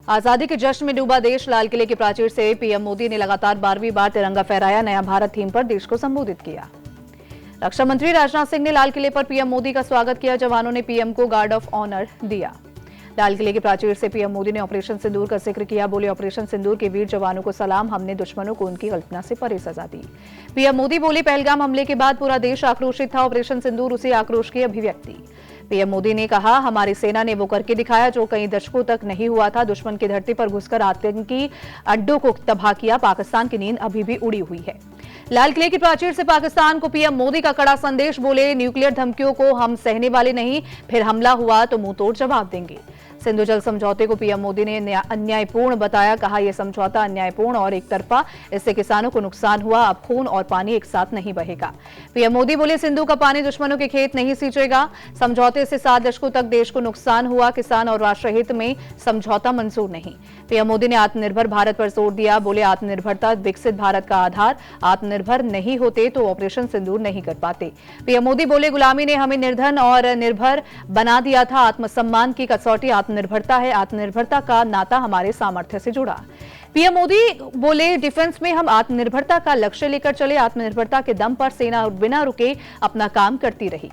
आजादी के जश्न में डूबा देश। लाल किले के प्राचीर से पीएम मोदी ने लगातार 12वीं बार तिरंगा फहराया। नया भारत थीम पर देश को संबोधित किया। रक्षा मंत्री राजनाथ सिंह ने लाल किले पर पीएम मोदी का स्वागत किया। जवानों ने पीएम को गार्ड ऑफ ऑनर दिया। लाल किले के प्राचीर से पीएम मोदी ने ऑपरेशन सिंदूर का जिक्र किया। बोले, ऑपरेशन सिंदूर के वीर जवानों को सलाम, हमने दुश्मनों को उनकी कल्पना से परे सजा दी। पीएम मोदी बोले, पहलगाम हमले के बाद पूरा देश आक्रोशित था। ऑपरेशन सिंदूर उसी आक्रोश की अभिव्यक्ति। पीएम मोदी ने कहा, हमारी सेना ने वो करके दिखाया जो कई दशकों तक नहीं हुआ था। दुश्मन की धरती पर घुसकर आतंकी अड्डों को तबाह किया। पाकिस्तान की नींद अभी भी उड़ी हुई है। लाल किले की प्राचीर से पाकिस्तान को पीएम मोदी का कड़ा संदेश। बोले, न्यूक्लियर धमकियों को हम सहने वाले नहीं, फिर हमला हुआ तो मुंह तोड़ जवाब देंगे। सिंधु जल समझौते को पीएम मोदी ने अन्यायपूर्ण बताया। कहा, यह समझौता अन्यायपूर्ण और एक तरफा, इससे किसानों को नुकसान हुआ। अब खून और पानी एक साथ नहीं बहेगा। पीएम मोदी बोले, सिंधु का पानी दुश्मनों के खेत नहीं सींचेगा। समझौते से 7 दशकों तक देश को नुकसान हुआ। किसान और राष्ट्र हित में समझौता मंजूर नहीं। पीएम मोदी ने आत्मनिर्भर भारत पर जोर दिया। बोले, आत्मनिर्भरता विकसित भारत का आधार। आत्मनिर्भर नहीं होते तो ऑपरेशन सिंदूर नहीं कर पाते। पीएम मोदी बोले, गुलामी ने हमें निर्धन और निर्भर बना दिया था। आत्मसम्मान की कसौटी आत्मनिर्भरता है। आत्मनिर्भरता का नाता हमारे सामर्थ्य से जुड़ा। पीएम मोदी बोले, डिफेंस में हम आत्मनिर्भरता का लक्ष्य लेकर चले। आत्मनिर्भरता के दम पर सेना बिना रुके अपना काम करती रही।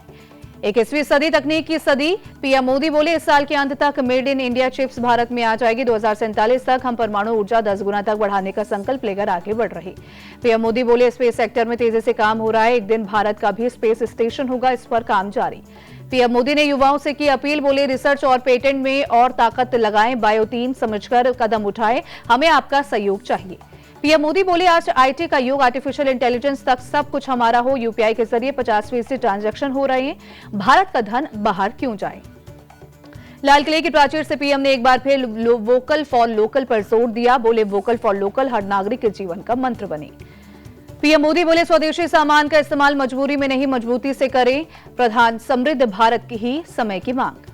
21वीं सदी तकनीक की सदी। पीएम मोदी बोले, इस साल के अंत तक made in India chips Bharat में आ जाएगी। 2047 तक हम परमाणु ऊर्जा 10 गुना तक बढ़ाने का संकल्प लेकर आगे बढ़ रहे। पीएम मोदी बोले, स्पेस सेक्टर में तेजी से काम हो रहा है। एक दिन भारत का भी स्पेस स्टेशन होगा, इस पर काम जारी। पीएम मोदी ने युवाओं से की अपील। बोले, रिसर्च और पेटेंट में और ताकत लगाएं। बायो टीम समझकर कदम उठाएं, हमें आपका सहयोग चाहिए। पीएम मोदी बोले, आज आईटी का युग, आर्टिफिशियल इंटेलिजेंस तक सब कुछ हमारा हो। यूपीआई के जरिए 50% ट्रांजैक्शन हो रहे हैं। भारत का धन बाहर क्यों जाए। लाल किले की प्राचीर से पीएम ने एक बार फिर वोकल फॉर लोकल पर जोर दिया। बोले, वोकल फॉर लोकल हर नागरिक के जीवन का मंत्र बने। पीएम मोदी बोले, स्वदेशी सामान का इस्तेमाल मजबूरी में नहीं, मजबूती से करें। प्रधान, समृद्ध भारत की ही समय की मांग।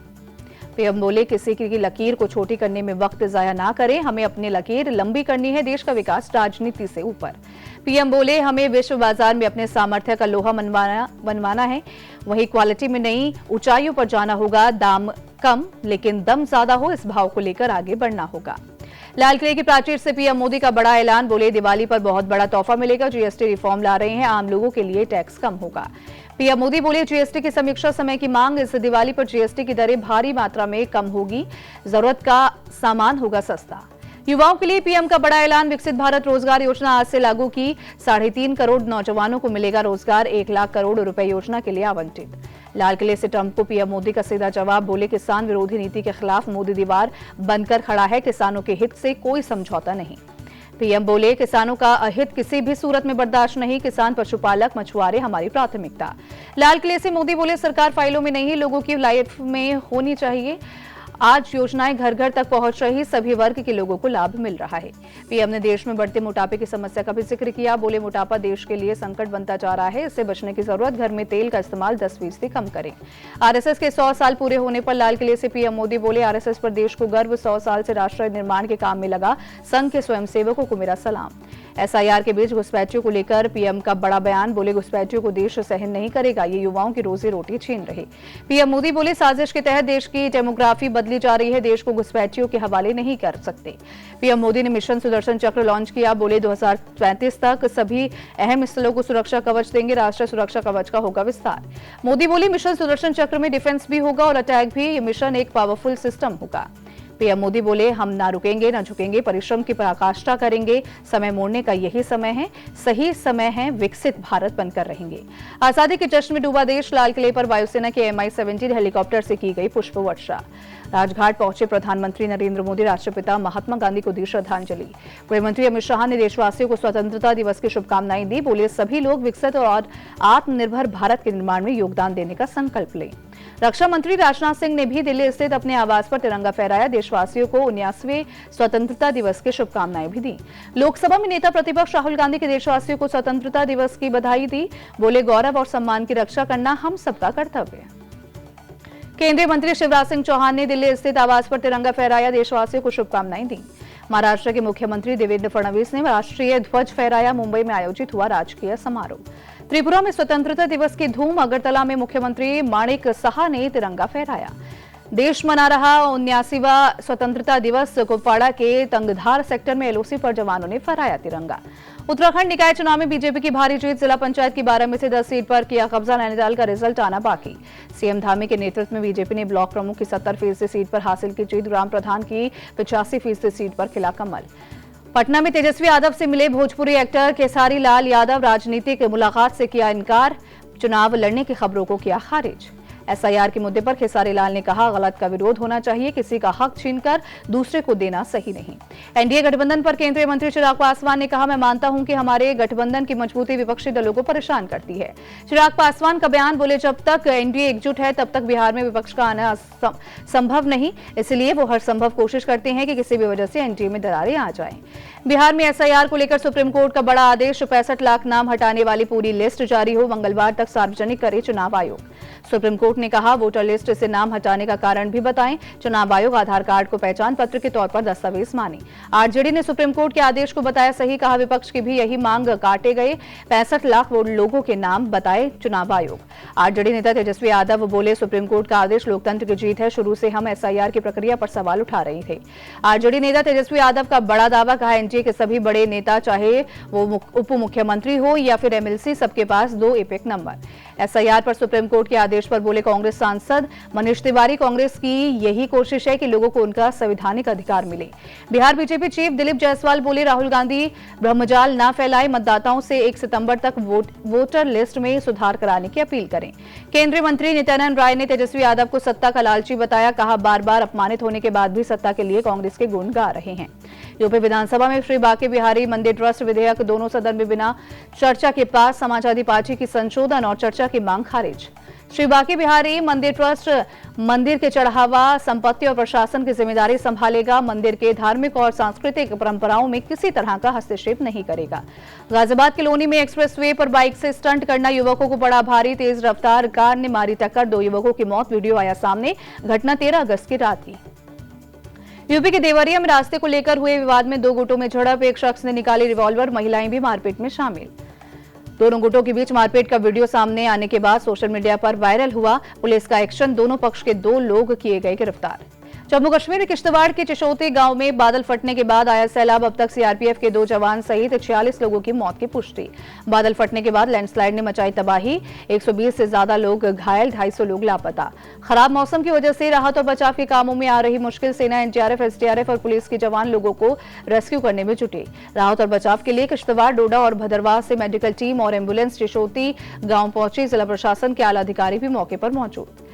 पीएम बोले, किसी की लकीर को छोटी करने में वक्त जाया ना करें। हमें अपनी लकीर लंबी करनी है। देश का विकास राजनीति से ऊपर। पीएम बोले, हमें विश्व बाजार में अपने सामर्थ्य का लोहा मनवाना है। वही क्वालिटी में नहीं, ऊंचाइयों पर जाना होगा। दाम कम लेकिन दम ज्यादा हो, इस भाव को लेकर आगे बढ़ना होगा। लाल किले की प्राचीर से पीएम मोदी का बड़ा ऐलान। बोले, दिवाली पर बहुत बड़ा तोहफा मिलेगा। जीएसटी रिफॉर्म ला रहे हैं, आम लोगों के लिए टैक्स कम होगा। पीएम मोदी बोले, जीएसटी की समीक्षा समय की मांग। इस दिवाली पर जीएसटी की दरें भारी मात्रा में कम होगी। जरूरत का सामान होगा सस्ता। युवाओं के लिए पीएम का बड़ा ऐलान। विकसित भारत रोजगार योजना आज से लागू की। 3.5 करोड़ नौजवानों को मिलेगा रोजगार। 1 लाख करोड़ रुपए योजना के लिए आवंटित। लाल किले से ट्रंप को पीएम मोदी का सीधा जवाब। बोले, किसान विरोधी नीति के खिलाफ मोदी दीवार बनकर खड़ा है। किसानों के हित से कोई समझौता नहीं। पीएम बोले, किसानों का अहित किसी भी सूरत में बर्दाश्त नहीं। किसान, पशुपालक, मछुआरे हमारी प्राथमिकता। लाल किले से मोदी बोले, सरकार फाइलों में नहीं, लोगों की लाइफ में होनी चाहिए। आज योजनाएं घर घर तक पहुंच रही, सभी वर्ग के लोगों को लाभ मिल रहा है। पीएम ने देश में बढ़ते मोटापे की समस्या का भी जिक्र किया। बोले, मोटापा देश के लिए संकट बनता जा रहा है, इससे बचने की जरूरत। घर में तेल का इस्तेमाल 10% कम करें। आरएसएस के 100 साल पूरे होने पर लाल किले से पीएम मोदी बोले, आरएसएस पर देश को गर्व। 100 साल से राष्ट्र निर्माण के काम में लगा संघ के स्वयंसेवकों को मेरा सलाम। एसआईआर के बीच घुसपैठियों को लेकर पीएम का बड़ा बयान। बोले, घुसपैठियों को देश सहन नहीं करेगा, ये युवाओं की रोजी रोटी छीन रहे। पीएम मोदी बोले, साजिश के तहत देश की डेमोग्राफी बदली जा रही है। देश को घुसपैठियों के हवाले नहीं कर सकते। पीएम मोदी ने मिशन सुदर्शन चक्र लॉन्च किया। बोले, 2035 तक सभी अहम स्थलों को सुरक्षा कवच देंगे। राष्ट्रीय सुरक्षा कवच का होगा विस्तार। मोदी बोले, मिशन सुदर्शन चक्र में डिफेंस भी होगा और अटैक भी। ये मिशन एक पावरफुल सिस्टम होगा। पीएम मोदी बोले, हम ना रुकेंगे ना झुकेंगे, परिश्रम की पराकाष्ठा करेंगे। समय मोड़ने का यही समय है, सही समय है, विकसित भारत बनकर रहेंगे। आजादी के जश्न में डूबा देश। लाल किले पर वायुसेना के MI-17 हेलीकॉप्टर से की गई पुष्प वर्षा। राजघाट पहुंचे प्रधानमंत्री नरेंद्र मोदी। राष्ट्रपिता महात्मा गांधी को दी श्रद्धांजलि। गृहमंत्री अमित शाह ने देशवासियों को स्वतंत्रता दिवस की शुभकामनाएं दी। बोले, सभी लोग विकसित और आत्मनिर्भर भारत के निर्माण में योगदान देने का संकल्प लें। रक्षा मंत्री राजनाथ सिंह ने भी दिल्ली स्थित अपने आवास पर तिरंगा फहराया। देशवासियों को 79वें स्वतंत्रता दिवस की शुभकामनाएं भी दी। लोकसभा में नेता प्रतिपक्ष राहुल गांधी के देशवासियों को स्वतंत्रता दिवस की बधाई दी। बोले, गौरव और सम्मान की रक्षा करना हम सबका कर्तव्य है। केंद्रीय मंत्री शिवराज सिंह चौहान ने दिल्ली स्थित आवास पर तिरंगा फहराया। देशवासियों को शुभकामनाएं दी। महाराष्ट्र के मुख्यमंत्री देवेंद्र फडणवीस ने राष्ट्रीय ध्वज फहराया। मुंबई में आयोजित हुआ राजकीय समारोह। त्रिपुरा में स्वतंत्रता दिवस की धूम। अगरतला में मुख्यमंत्री माणिक साहा ने तिरंगा फहराया। देश मना रहा 79वां स्वतंत्रता दिवस। कुपवाड़ा के तंगधार सेक्टर में एलओसी पर जवानों ने फहराया तिरंगा। उत्तराखंड निकाय चुनाव में बीजेपी की भारी जीत। जिला पंचायत की 12 में से 10 सीट पर किया कब्जा। नैनीताल का रिजल्ट आना बाकी। सीएम धामी के नेतृत्व में बीजेपी ने ब्लॉक प्रमुख की 70% सीट पर हासिल की जीत। ग्राम प्रधान की 85% सीट पर खिला कमल। पटना में तेजस्वी यादव से मिले भोजपुरी एक्टर खेसारी लाल यादव। राजनीतिक मुलाकात से किया इनकार। चुनाव लड़ने की खबरों को किया खारिज। एसआईआर के मुद्दे पर खेसारी लाल ने कहा, गलत का विरोध होना चाहिए, किसी का हक छीनकर दूसरे को देना सही नहीं। एनडीए गठबंधन पर केंद्रीय मंत्री चिराग पासवान ने कहा, मैं मानता हूं कि हमारे गठबंधन की मजबूती विपक्षी दलों को परेशान करती है। चिराग पासवान का बयान, बोले जब तक एनडीए एकजुट है तब तक बिहार में विपक्ष का आना संभव नहीं, इसलिए वो हर संभव कोशिश करते हैं कि किसी भी वजह से एनडीए में दरारें आ जाएं। बिहार में एसआईआर को लेकर सुप्रीम कोर्ट का बड़ा आदेश। 65 लाख नाम हटाने वाली पूरी लिस्ट जारी हो, मंगलवार तक सार्वजनिक करे चुनाव आयोग। सुप्रीम कोर्ट ने कहा, वोटर लिस्ट से नाम हटाने का कारण भी बताएं। चुनाव आयोग आधार कार्ड को पहचान पत्र के तौर पर दस्तावेज माने। आरजेडी ने सुप्रीम कोर्ट के आदेश को बताया सही, कहा विपक्ष की भी यही मांग। काटे गए 65 लाख लोगों के नाम बताए चुनाव आयोग। आरजेडी नेता तेजस्वी यादव बोले, सुप्रीम कोर्ट का आदेश लोकतंत्र की जीत है। शुरू से हम एसआईआर की प्रक्रिया पर सवाल उठा रहे थे। आरजेडी नेता तेजस्वी यादव का बड़ा दावा, कहा एनडीए के सभी बड़े नेता, चाहे वो उप मुख्यमंत्री हो या फिर एमएलसी, सबके पास 2 एपिक नंबर। एसआईआर पर सुप्रीम कोर्ट के आदेश पर बोले कांग्रेस सांसद मनीष तिवारी, कांग्रेस की यही कोशिश है कि लोगों को उनका संवैधानिक अधिकार मिले। बिहार बीजेपी चीफ दिलीप जायसवाल बोले, राहुल गांधी ब्रह्मजाल न फैलाए, मतदाताओं से 1 सितंबर तक वोटर लिस्ट में सुधार कराने की अपील करें। केंद्रीय मंत्री नित्यानंद राय ने तेजस्वी यादव को सत्ता का लालची बताया, कहा बार बार अपमानित होने के बाद भी सत्ता के लिए कांग्रेस के गुण गा रहे हैं। यूपी विधानसभा में श्री बांके बिहारी मंदिर ट्रस्ट विधेयक दोनों सदन में बिना चर्चा के पास। समाजवादी पार्टी की संशोधन और चर्चा की मांग खारिज। श्री बांके बिहारी मंदिर ट्रस्ट मंदिर के चढ़ावा, संपत्ति और प्रशासन की जिम्मेदारी संभालेगा। मंदिर के धार्मिक और सांस्कृतिक परंपराओं में किसी तरह का हस्तक्षेप नहीं करेगा। गाजियाबाद के लोनी में एक्सप्रेसवे पर बाइक से स्टंट करना युवकों को पड़ा भारी। तेज रफ्तार कार ने मारी टक्कर, 2 युवकों की मौत। वीडियो आया सामने। घटना 13 अगस्त की रात की। यूपी के देवरिया में रास्ते को लेकर हुए विवाद में 2 गुटों में झड़प। एक शख्स ने निकाली रिवॉल्वर, महिलाएं भी मारपीट में शामिल। दोनों गुटों के बीच मारपीट का वीडियो सामने आने के बाद सोशल मीडिया पर वायरल हुआ। पुलिस का एक्शन, दोनों पक्ष के 2 लोग किए गए गिरफ्तार। जम्मू कश्मीर के किश्तवाड़ के चिशोती गांव में बादल फटने के बाद आया सैलाब। अब तक सीआरपीएफ के 2 जवान सहित 46 लोगों की मौत की पुष्टि। बादल फटने के बाद लैंडस्लाइड ने मचाई तबाही। 120 से ज्यादा लोग घायल, 250 लोग लापता। खराब मौसम की वजह से राहत और बचाव के कामों में आ रही मुश्किल। सेना, एनडीआरएफ, एसडीआरएफ और पुलिस के जवान लोगों को रेस्क्यू करने में जुटे। राहत और बचाव के लिए किश्तवाड़, डोडा और भदरवाह से मेडिकल टीम और एम्बुलेंस चिशोती गांव पहुंची। जिला प्रशासन के आला अधिकारी भी मौके पर मौजूद।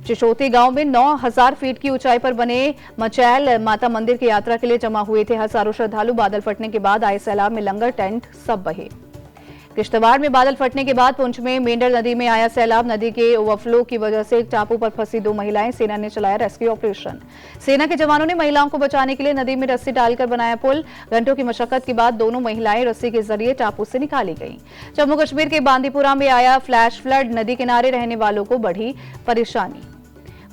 चिशोती गांव में 9000 फीट की ऊंचाई पर बने मचैल माता मंदिर की यात्रा के लिए जमा हुए थे हजारों श्रद्धालु। बादल फटने के बाद आए सैलाब में लंगर, टेंट सब बहे। किश्तवाड़ में बादल फटने के बाद पुंछ में मेंढर नदी में आया सैलाब। नदी के ओवरफ्लो की वजह से एक टापू पर फंसी 2 महिलाएं। सेना ने चलाया रेस्क्यू ऑपरेशन। सेना के जवानों ने महिलाओं को बचाने के लिए नदी में रस्सी डालकर बनाया पुल। घंटों की मशक्कत के बाद दोनों महिलाएं रस्सी के जरिए टापू से निकाली गईं। जम्मू कश्मीर के बांदीपुरा में आया फ्लैश फ्लड। नदी किनारे रहने वालों को बढ़ी परेशानी।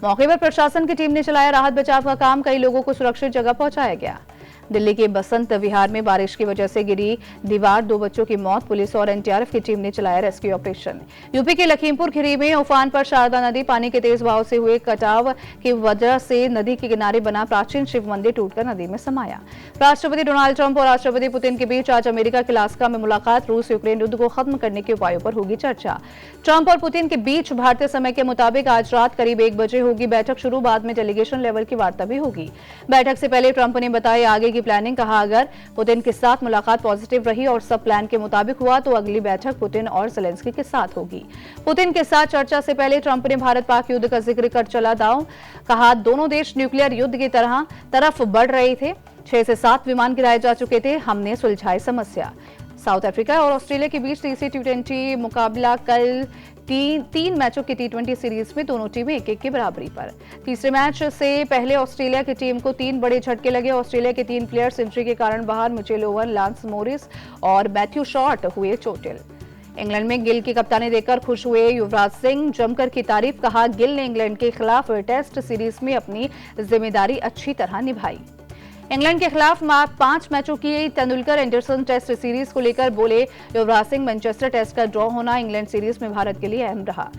मौके पर प्रशासन की टीम ने चलाया राहत बचाव का काम। कई लोगों को सुरक्षित जगह पहुंचाया गया। दिल्ली के बसंत विहार में बारिश की वजह से गिरी दीवार, 2 बच्चों की मौत। पुलिस और एनडीआरएफ की टीम ने चलाया रेस्क्यू ऑपरेशन। यूपी के लखीमपुर खीरी में उफान पर शारदा नदी। पानी के तेज बहाव से हुए कटाव की वजह से नदी के किनारे बना प्राचीन शिव मंदिर टूटकर नदी में समाया। राष्ट्रपति डोनाल्ड ट्रंप और राष्ट्रपति पुतिन के बीच आज अमेरिका के अलास्का में मुलाकात। रूस यूक्रेन युद्ध को खत्म करने के उपायों पर होगी चर्चा। ट्रंप और पुतिन के बीच भारतीय समय के मुताबिक आज रात करीब 1 बजे होगी बैठक शुरू। बाद में डेलीगेशन लेवल की वार्ता भी होगी। बैठक से पहले ट्रंप ने बताया आगे की प्लानिंग। कहा अगर पुतिन के साथ मुलाकात पॉजिटिव रही और सब प्लान के मुताबिक हुआ तो अगली बैठक पुतिन और ज़ेलेंस्की के साथ होगी। पुतिन के साथ चर्चा से पहले ट्रंप ने भारत पाक युद्ध का जिक्र कर चला दांव। कहा दोनों देश न्यूक्लियर युद्ध की तरफ बढ़ रहे थे। 6 से 7 विमान गिराए जा चुके थे। हमने सुलझाई समस्या। साउथ अफ्रीका और ऑस्ट्रेलिया के बीच तीसरी टी20 मुकाबला कल 3 मैचों की टी20 सीरीज में दोनों टीमें 1-1 की बराबरी पर। तीसरे मैच से पहले ऑस्ट्रेलिया की टीम को 3 बड़े झटके लगे। ऑस्ट्रेलिया के 3 प्लेयर्स इंजरी के कारण बाहर। मिचेल ओवन, लांस मोरिस और मैथ्यू शॉर्ट हुए चोटिल। इंग्लैंड में गिल की कप्तानी देखकर खुश हुए युवराज सिंह। जमकर की तारीफ। कहा गिल ने इंग्लैंड के खिलाफ टेस्ट सीरीज में अपनी जिम्मेदारी अच्छी तरह निभाई। इंग्लैंड के खिलाफ 5 मैचों की तेंदुलकर एंडरसन टेस्ट सीरीज को लेकर बोले युवराज सिंह, मैनचेस्टर टेस्ट का ड्रॉ होना इंग्लैंड सीरीज में भारत के लिए अहम रहा।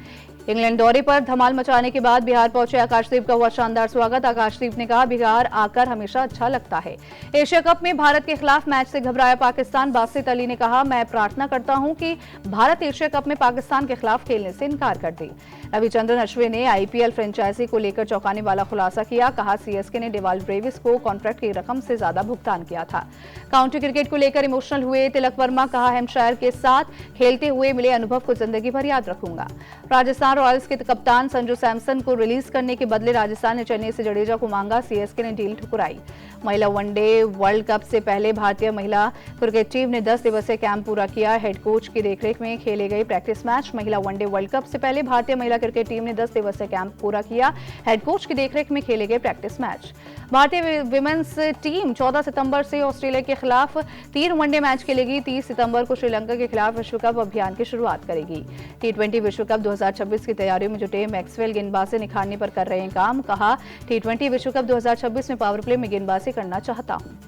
इंग्लैंड दौरे पर धमाल मचाने के बाद बिहार पहुंचे आकाशदीप का हुआ शानदार स्वागत। आकाशदीप ने कहा, बिहार आकर हमेशा अच्छा लगता है। एशिया कप में भारत के खिलाफ मैच से घबराया पाकिस्तान। बासित अली ने कहा, मैं प्रार्थना करता हूं कि भारत एशिया कप में पाकिस्तान के खिलाफ खेलने से इनकार कर दे। रविचंद्रन अश्विन ने आईपीएल फ्रेंचाइजी को लेकर चौंकाने वाला खुलासा किया। कहा, सीएसके ने डेवाल्ड ब्रेविस को कॉन्ट्रैक्ट की रकम से ज्यादा भुगतान किया था। काउंटी क्रिकेट को लेकर इमोशनल हुए तिलक वर्मा। कहा, हैम्पशायर के साथ खेलते हुए मिले अनुभव को जिंदगी भर याद रखूंगा। राजस्थान रॉयल्स के कप्तान संजू सैमसन को रिलीज करने के बदले राजस्थान ने चेन्नई से जडेजा को मांगा। सीएसके ने डील ठुकराई। महिला वनडे वर्ल्ड कप से पहले भारतीय महिला क्रिकेट टीम ने 10 दिवसीय कैंप पूरा किया। हेड कोच की देखरेख में खेले गए प्रैक्टिस मैच। महिला वनडे वर्ल्ड कप से पहले भारतीय महिला क्रिकेट टीम ने 10 दिवसीय कैंप पूरा किया। हेड कोच की देखरेख में खेले गए प्रैक्टिस मैच। भारतीय विमेंस टीम 14 सितंबर से ऑस्ट्रेलिया के खिलाफ 3 वनडे मैच खेलेगी। 30 सितंबर को श्रीलंका के खिलाफ विश्व कप अभियान की शुरुआत करेगी। T20 विश्व कप 2026 की तैयारियों में जुटे मैक्सवेल गेंदबाजी निखारने पर कर रहे हैं काम। कहा, T20 विश्व कप 2026 में पावर प्ले में गेंदबाजी करना चाहता हूं।